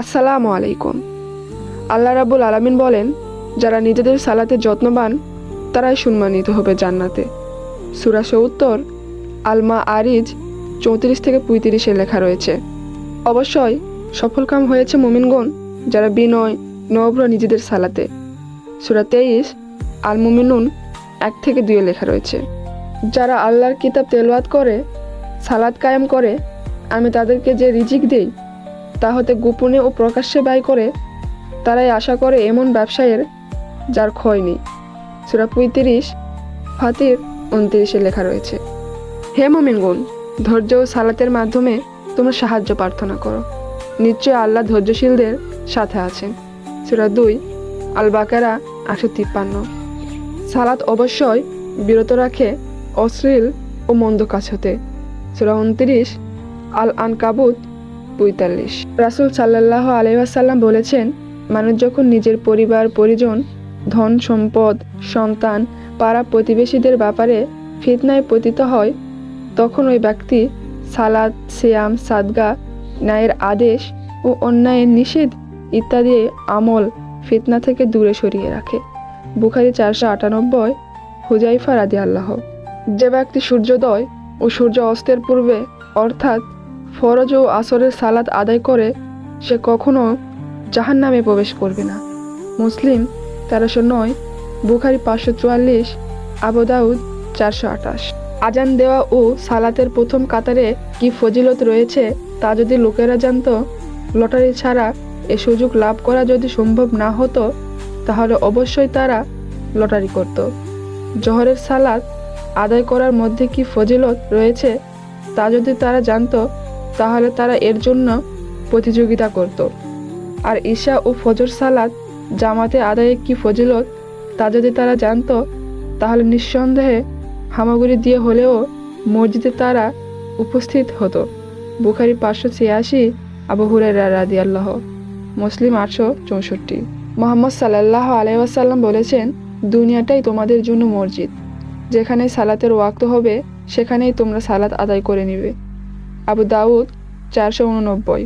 আসসালামু আলাইকুম। আল্লাহ রাব্বুল আলামিন বলেন, যারা নিজেদের সালাতে যত্নবান তারাই সম্মানিত হবে জান্নাতে। সূরা ৭০ আল মাআরিজ ৩৪-৩৫ লেখা রয়েছে। অবশ্যই সফলকাম হয়েছে মুমিনগণ যারা বিনয় নম্র নিজেদের সালাতে। সূরা ২৩ আল মুমিনুন ১-২ লেখা রয়েছে। যারা আল্লাহর কিতাব তেলাওয়াত করে সালাত কায়েম করে, আমি তাদেরকে যে রিজিক দেই তা হতে গোপনে ও প্রকাশ্যে ব্যয় করে, তারাই আশা করে এমন ব্যবসায়ের যার ক্ষয় নেই। সূরা ৩৫ ফাতির ২৯ লেখা রয়েছে। হে মুমিনগণ, ধৈর্য ও সালাতের মাধ্যমে তোমরা সাহায্য প্রার্থনা করো, নিশ্চয় আল্লাহ ধৈর্যশীলদের সাথে আছেন। সূরা ২ আল বাকারা ৮৫৩। সালাত অবশ্যই বিরত রাখে অশ্লীল ও মন্দ কাজ হতে। সূরা ২৯ আল আনকাবুত ৪৫। রাসূল সাল্লাল্লাহু আলাইহি ওয়াসাল্লাম বলেছেন, মানুষ যখন নিজের পরিবার পরিজন, ধন সম্পদ, সন্তান, পাড়া প্রতিবেশীদের ব্যাপারে ফিতনায় পতিত হয়, তখন ওই ব্যক্তি সালাত, সিয়াম, সাদগা, ন্যায়ের আদেশ ও অন্যায়ের নিষেধ ইত্যাদি আমল ফিতনা থেকে দূরে সরিয়ে রাখে। বুখারী ৪৯৮, হুযায়ফা রাদিয়াল্লাহু। যে ব্যক্তি সূর্যোদয় ও সূর্য অস্তের পূর্বে অর্থাৎ ফরজ ও আসরের সালাত আদায় করে, সে কখনো জাহান্নামে প্রবেশ করবে না। মুসলিম ১৩০৯, বুখারী ৫৪৪, আবু দাউদ ৪২৮। আজান দেওয়া ও সালাতের প্রথম কাতারে কি ফজিলত রয়েছে তা যদি লোকেরা জানত, লটারি ছাড়া এ সুযোগ লাভ করা যদি সম্ভব না হতো, তাহলে অবশ্যই তারা লটারি করত। জোহরের সালাত আদায় করার মধ্যে কি ফজিলত রয়েছে তা যদি তারা জানত, তাহলে তারা এর জন্য প্রতিযোগিতা করত। আর ঈশা ও ফজর সালাত জামাতে আদায়ে কি ফজিলত তা যদি তারা জানত, তাহলে নিঃসন্দেহে হামাগুড়ি দিয়ে হলেও মসজিদে তারা উপস্থিত হতো। বুখারী ৫৮৬, আবু হুরায়রা রাদিয়াল্লাহু। মুসলিম ৮৬৪। মুহাম্মদ সাল্লাল্লাহু আলাইহি ওয়াসাল্লাম বলেছেন, দুনিয়াটাই তোমাদের জন্য মসজিদ, যেখানে সালাতের ওয়াক্ত হবে সেখানেই তোমরা সালাত আদায় করে নিবে। আবু দাউদ ৪৮৯।